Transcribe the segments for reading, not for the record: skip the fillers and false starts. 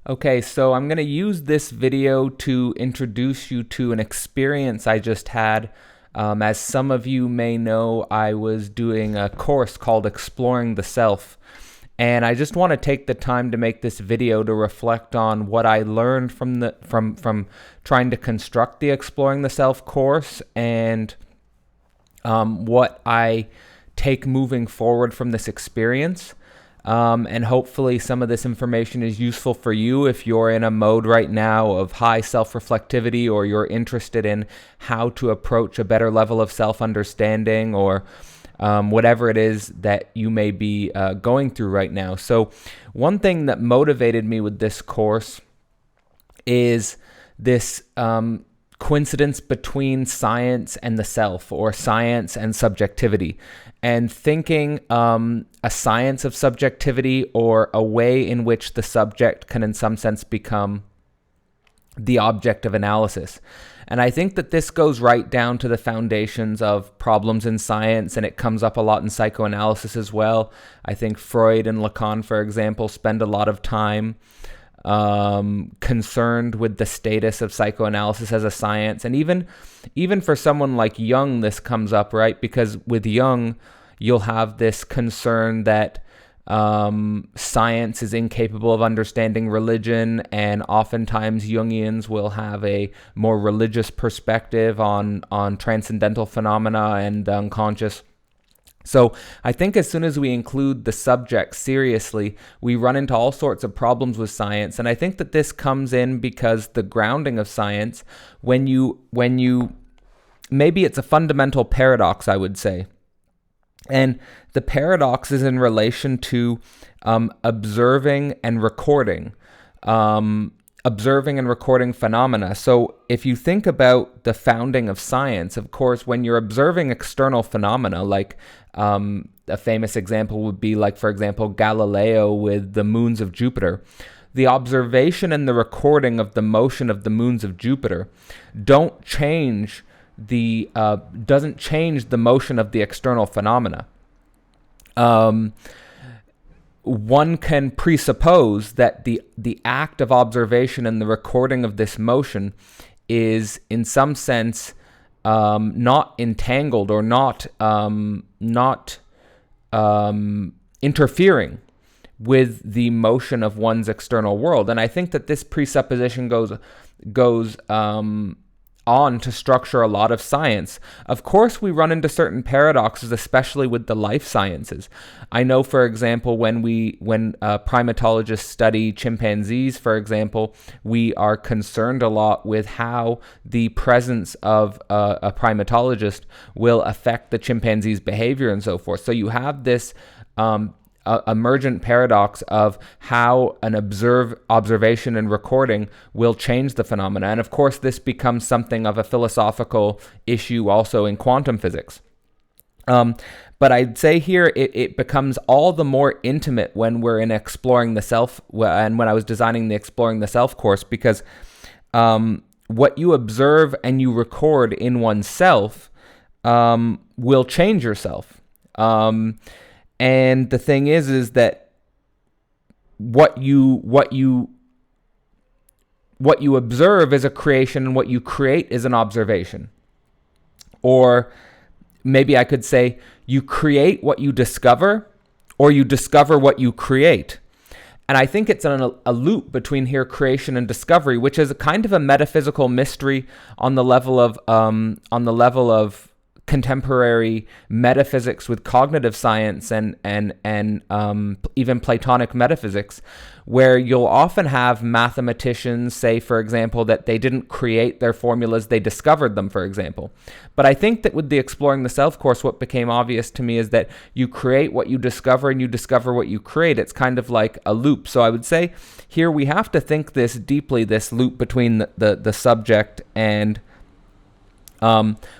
Okay, so I'm going to use this video to introduce you to an experience I just had. As some of you may know, I was doing a course called Exploring the Self. And I just want to take the time to make this video to reflect on what I learned from trying to construct the Exploring the Self course, and what I take moving forward from this experience. And hopefully some of this information is useful for you if you're in a mode right now of high self-reflectivity, or you're interested in how to approach a better level of self-understanding, or whatever it is that you may be going through right now. So one thing that motivated me with this course is this coincidence between science and the self, or science and subjectivity, and thinking a science of subjectivity, or a way in which the subject can in some sense become the object of analysis. And I think that this goes right down to the foundations of problems in science, and it comes up a lot in psychoanalysis as well. I think Freud and Lacan, for example, spend a lot of time concerned with the status of psychoanalysis as a science. And even for someone like Jung, this comes up, right? Because with Jung, you'll have this concern that science is incapable of understanding religion, and oftentimes Jungians will have a more religious perspective on transcendental phenomena and the unconscious. So I think as soon as we include the subject seriously, we run into all sorts of problems with science. And I think that this comes in because the grounding of science, when you maybe it's a fundamental paradox, I would say. And the paradox is in relation to observing and recording phenomena. So if you think about the founding of science, of course, when you're observing external phenomena, like a famous example would be, like, for example, Galileo with the moons of Jupiter. The observation and the recording of the motion of the moons of Jupiter doesn't change the motion of the external phenomena. One can presuppose that the act of observation and the recording of this motion is in some sense not entangled, or not interfering with the motion of one's external world. And I think that this presupposition goes on to structure a lot of science. Of course, we run into certain paradoxes, especially with the life sciences. I know, for example, when primatologists study chimpanzees, for example, we are concerned a lot with how the presence of a primatologist will affect the chimpanzee's behavior and so forth. So you have this emergent paradox of how an observation and recording will change the phenomena. And of course, this becomes something of a philosophical issue also in quantum physics. But I'd say here it becomes all the more intimate when we're in Exploring the Self, and when I was designing the Exploring the Self course, because what you observe and you record in oneself will change yourself. And the thing is that what you observe is a creation, and what you create is an observation. Or maybe I could say you create what you discover, or you discover what you create. And I think it's a loop between here creation and discovery, which is a kind of a metaphysical mystery on the level of contemporary metaphysics with cognitive science and even Platonic metaphysics, where you'll often have mathematicians say, for example, that they didn't create their formulas, they discovered them, for example. But I think that with the Exploring the Self course, what became obvious to me is that you create what you discover, and you discover what you create. It's kind of like a loop. So I would say here we have to think this deeply, this loop between the subject and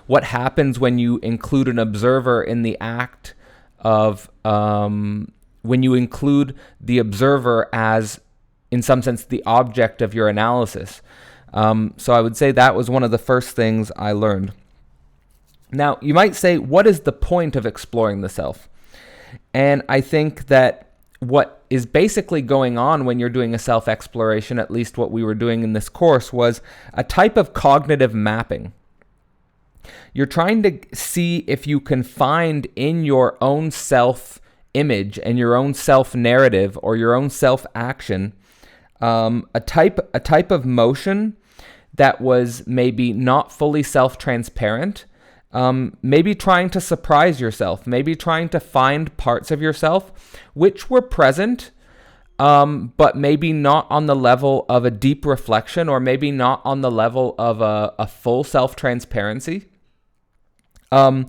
what happens when you include an observer in the act of, when you include the observer as, in some sense, the object of your analysis. So I would say that was one of the first things I learned. Now, you might say, what is the point of exploring the self? And I think that what is basically going on when you're doing a self-exploration, at least what we were doing in this course, was a type of cognitive mapping. You're trying to see if you can find in your own self-image and your own self-narrative or your own self-action a type of motion that was maybe not fully self-transparent, maybe trying to surprise yourself, maybe trying to find parts of yourself which were present, but maybe not on the level of a deep reflection, or maybe not on the level of a full self-transparency. And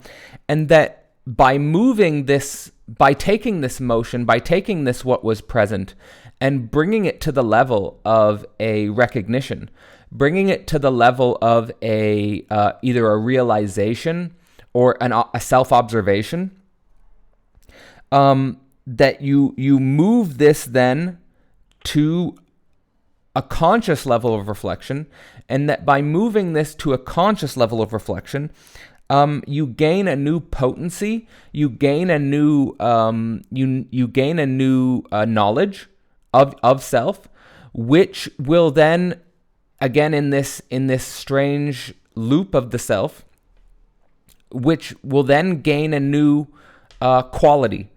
that by moving this, by taking this motion, by taking this what was present and bringing it to the level of a recognition, bringing it to the level of a either a realization or a self-observation, that you move this then to a conscious level of reflection, and that by moving this to a conscious level of reflection, you gain a new potency, you gain a new you gain a new knowledge of self, which will then, again in this strange loop of the self, which will then gain a new quality.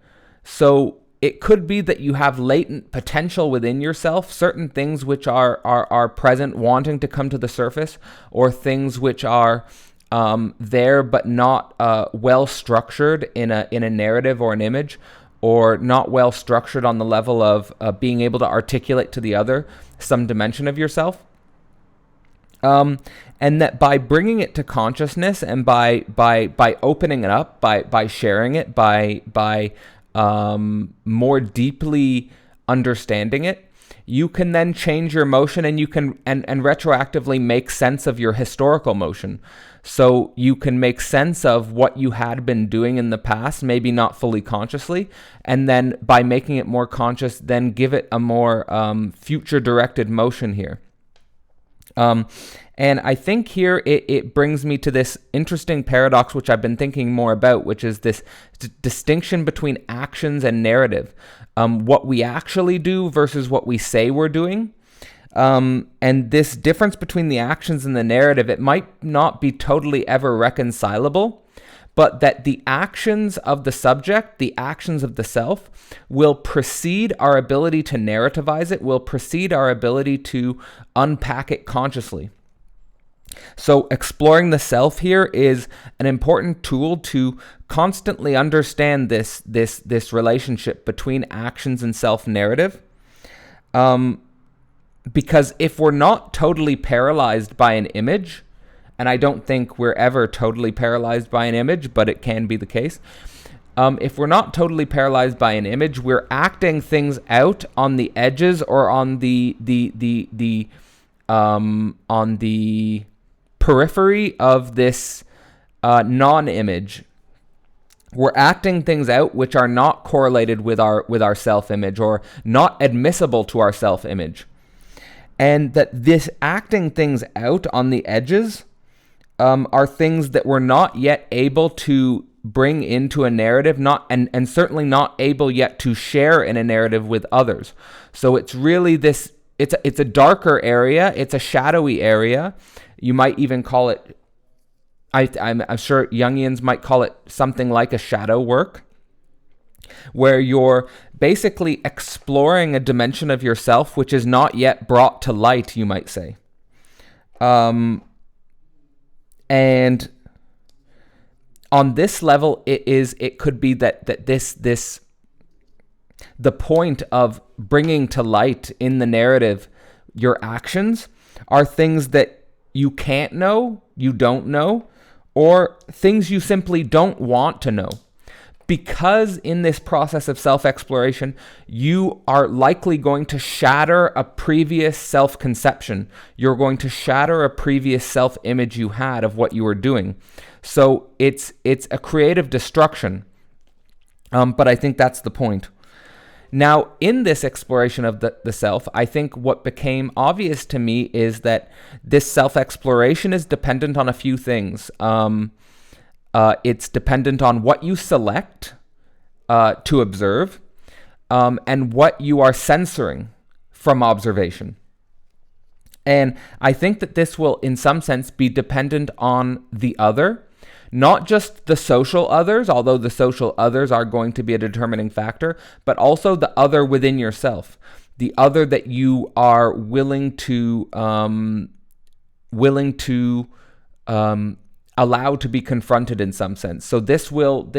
So it could be that you have latent potential within yourself, certain things which are present wanting to come to the surface, or things which are there but not well structured in a narrative or an image, or not well structured on the level of being able to articulate to the other some dimension of yourself. And that by bringing it to consciousness and by opening it up, by sharing it, by more deeply understanding it, you can then change your motion, and you can and retroactively make sense of your historical motion. So you can make sense of what you had been doing in the past, maybe not fully consciously, and then by making it more conscious, then give it a more future-directed motion here. And I think here it brings me to this interesting paradox, which I've been thinking more about, which is this distinction between actions and narrative. What we actually do versus what we say we're doing. And this difference between the actions and the narrative, it might not be totally ever reconcilable, but that the actions of the subject, the actions of the self, will precede our ability to narrativize it, will precede our ability to unpack it consciously. So exploring the self here is an important tool to constantly understand this relationship between actions and self-narrative. Because if we're not totally paralyzed by an image, and I don't think we're ever totally paralyzed by an image, but it can be the case. If we're not totally paralyzed by an image, we're acting things out on the edges or on the periphery of this non-image. We're acting things out which are not correlated with our self-image, or not admissible to our self-image. And that this acting things out on the edges are things that we're not yet able to bring into a narrative, and certainly not able yet to share in a narrative with others. So it's really this, it's a darker area, it's a shadowy area. You might even call it, I'm sure Jungians might call it something like a shadow work, where you're basically exploring a dimension of yourself which is not yet brought to light, you might say. And on this level, it could be that the point of bringing to light in the narrative your actions are things that you can't know, you don't know, or things you simply don't want to know. Because in this process of self-exploration, you are likely going to shatter a previous self-conception. You're going to shatter a previous self-image you had of what you were doing. So it's a creative destruction, but I think that's the point. Now, in this exploration of the self, I think what became obvious to me is that this self-exploration is dependent on a few things. It's dependent on what you select to observe. and what you are censoring from observation. And I think that this will, in some sense, be dependent on the other, not just the social others, although the social others are going to be a determining factor, but also the other within yourself, the other that you are willing to allow to be confronted in some sense. So this will,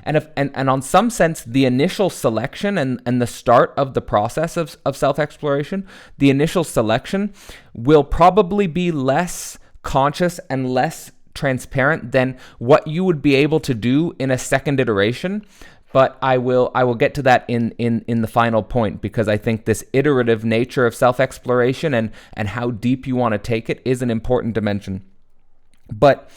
and on some sense, the initial selection and the start of the process of self-exploration, the initial selection will probably be less conscious and less transparent than what you would be able to do in a second iteration. But I will get to that in the final point, because I think this iterative nature of self-exploration and how deep you want to take it is an important dimension. But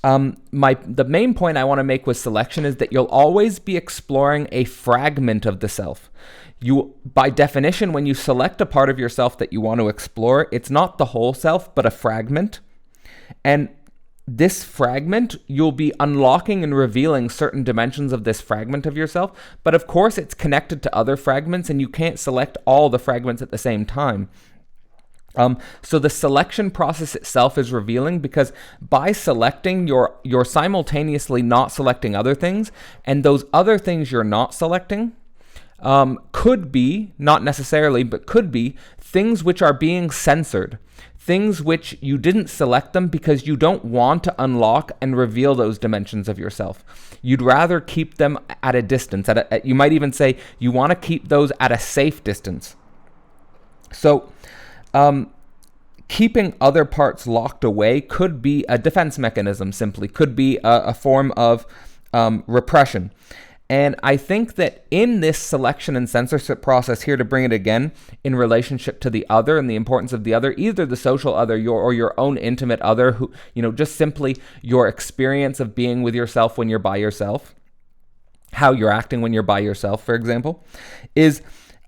the main point I want to make with selection is that you'll always be exploring a fragment of the self. You, by definition, when you select a part of yourself that you want to explore, it's not the whole self, but a fragment. And this fragment, you'll be unlocking and revealing certain dimensions of this fragment of yourself. But of course, it's connected to other fragments, and you can't select all the fragments at the same time. So the selection process itself is revealing, because by selecting, you're simultaneously not selecting other things, and those other things you're not selecting could be, not necessarily, but could be things which are being censored, things which you didn't select them because you don't want to unlock and reveal those dimensions of yourself. You'd rather keep them at a distance. You might even say you want to keep those at a safe distance. So keeping other parts locked away could be a defense mechanism, simply, could be a form of repression. And I think that in this selection and censorship process here, to bring it again in relationship to the other and the importance of the other, either the social other or your own intimate other, who, just simply your experience of being with yourself when you're by yourself, how you're acting when you're by yourself, for example, is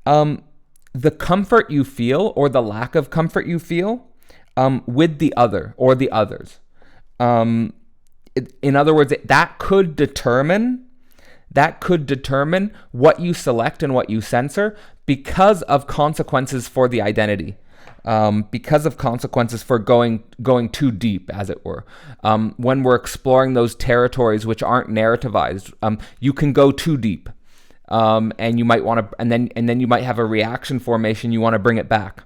the comfort you feel or the lack of comfort you feel with the other or the others. In other words, that could determine what you select and what you censor, because of consequences for the identity, because of consequences for going too deep, as it were. When we're exploring those territories which aren't narrativized, you can go too deep. And you might want to, and then you might have a reaction formation. You want to bring it back.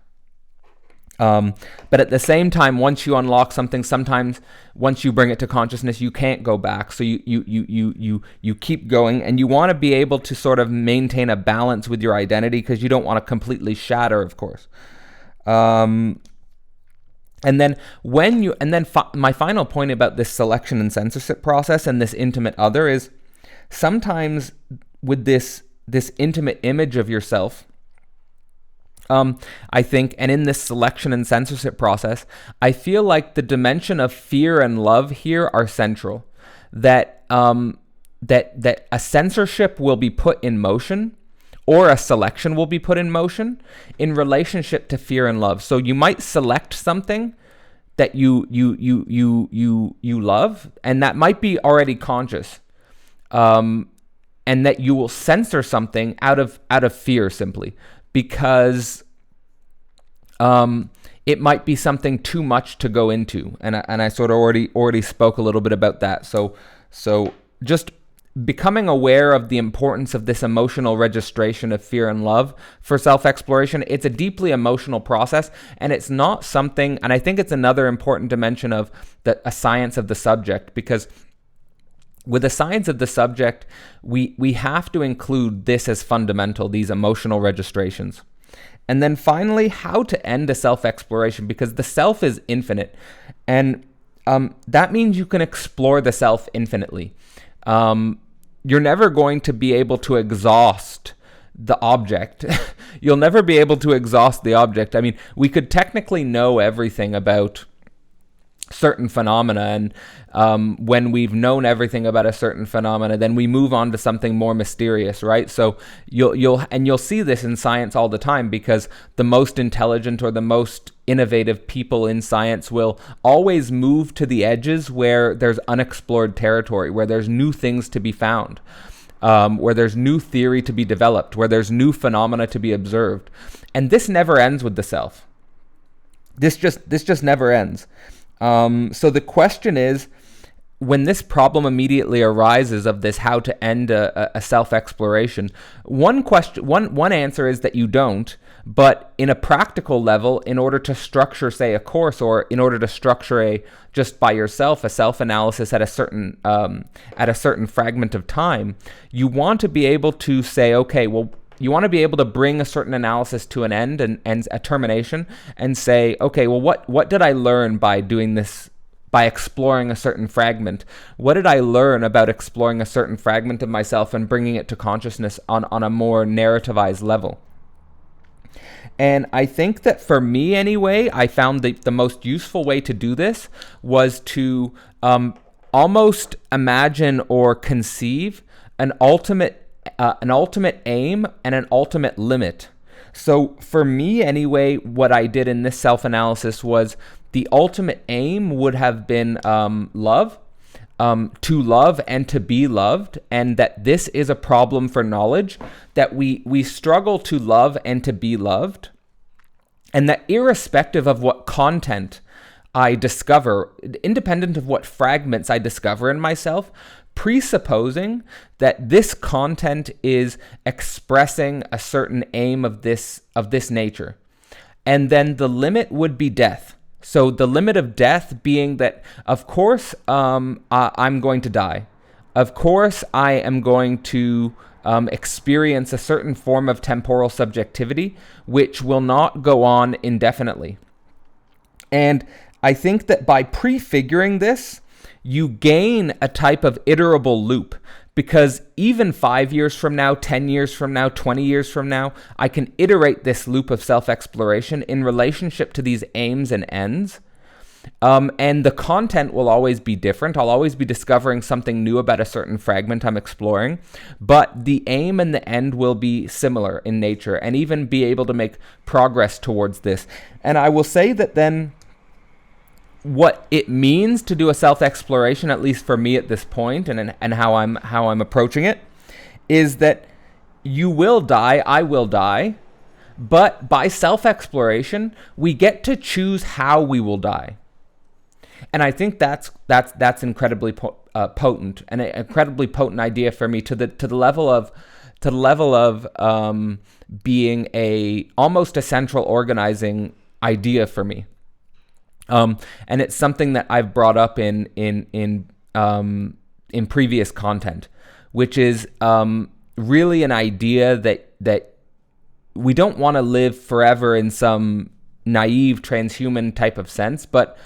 But at the same time, once you unlock something, sometimes once you bring it to consciousness, you can't go back. So you keep going, and you want to be able to sort of maintain a balance with your identity, because you don't want to completely shatter, of course. And then my final point about this selection and censorship process and this intimate other is sometimes with this intimate image of yourself, I think, and in this selection and censorship process, I feel like the dimension of fear and love here are central. That a censorship will be put in motion, or a selection will be put in motion in relationship to fear and love. So you might select something that you love, and that might be already conscious. And that you will censor something out of fear, simply because it might be something too much to go into, and I sort of already spoke a little bit about that. So just becoming aware of the importance of this emotional registration of fear and love for self-exploration. It's a deeply emotional process, and it's not something, and I think it's another important dimension of a science of the subject, because with the science of the subject, we have to include this as fundamental, these emotional registrations. And then finally, how to end a self-exploration, because the self is infinite. And that means you can explore the self infinitely. You're never going to be able to exhaust the object. You'll never be able to exhaust the object. I mean, we could technically know everything about certain phenomena, and when we've known everything about a certain phenomena, then we move on to something more mysterious, right? So you'll see this in science all the time, because the most intelligent or the most innovative people in science will always move to the edges where there's unexplored territory, where there's new things to be found. where there's new theory to be developed, where there's new phenomena to be observed. And this never ends with the self. This just never ends. So the question is, when this problem immediately arises of this how to end a self-exploration, one answer is that you don't. But in a practical level, in order to structure, say, a course, or in order to structure just by yourself a self-analysis at a certain fragment of time, you want to be able to say, okay, well, you want to be able to bring a certain analysis to an end and a termination, and say, okay, well, what did I learn by doing this? By exploring a certain fragment? What did I learn about exploring a certain fragment of myself and bringing it to consciousness on a more narrativized level? And I think that for me anyway, I found the most useful way to do this was to almost imagine or conceive an ultimate aim and an ultimate limit. So for me anyway, what I did in this self-analysis was the ultimate aim would have been love, to love and to be loved, and that this is a problem for knowledge, that we struggle to love and to be loved, and that irrespective of what content I discover, independent of what fragments I discover in myself, presupposing that this content is expressing a certain aim of this nature. And then the limit would be death. So the limit of death being that, of course, I'm going to die. Of course, I am going to experience a certain form of temporal subjectivity, which will not go on indefinitely. And I think that by prefiguring this, you gain a type of iterable loop, because even 5 years from now, 10 years from now, 20 years from now, I can iterate this loop of self-exploration in relationship to these aims and ends. And the content will always be different. I'll always be discovering something new about a certain fragment I'm exploring, but the aim and the end will be similar in nature, and even be able to make progress towards this. And I will say that then, what it means to do a self-exploration, at least for me at this point, and how I'm approaching it, is that you will die, I will die, but by self-exploration, we get to choose how we will die. And I think that's incredibly potent, and an incredibly potent idea for me, to the level of being almost a central organizing idea for me. And it's something that I've brought up in previous content, which is really an idea that we don't want to live forever in some naive transhuman type of sense, but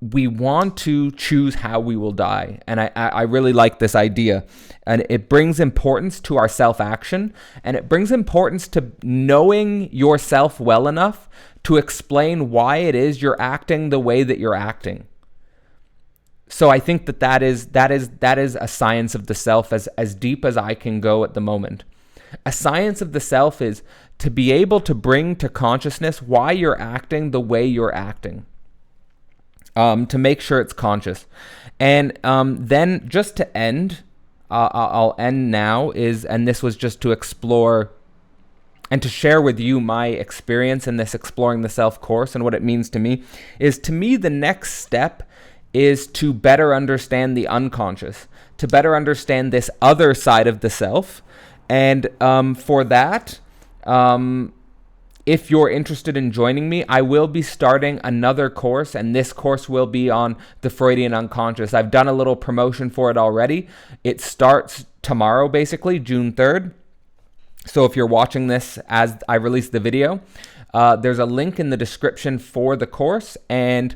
we want to choose how we will die. And I really like this idea, and it brings importance to our self-action, and it brings importance to knowing yourself well enough to explain why it is you're acting the way that you're acting. So I think that is a science of the self as deep as I can go at the moment. A science of the self is to be able to bring to consciousness why you're acting the way you're acting, to make sure it's conscious. And then just to end, I'll end now, and this was just to explore and to share with you my experience in this Exploring the Self course, and what it means to me, is, to me, the next step is to better understand the unconscious, to better understand this other side of the self. And for that, if you're interested in joining me, I will be starting another course, and this course will be on the Freudian unconscious. I've done a little promotion for it already. It starts tomorrow, basically, June 3rd. So if you're watching this as I release the video, there's a link in the description for the course, and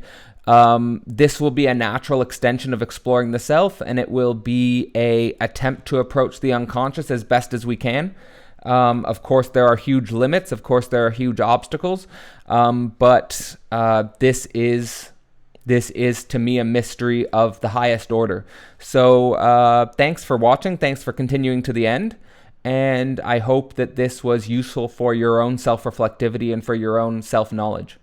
this will be a natural extension of Exploring the Self, and it will be an attempt to approach the unconscious as best as we can. Of course, there are huge limits. Of course, there are huge obstacles. But this is to me a mystery of the highest order. So thanks for watching. Thanks for continuing to the end. And I hope that this was useful for your own self-reflectivity and for your own self-knowledge.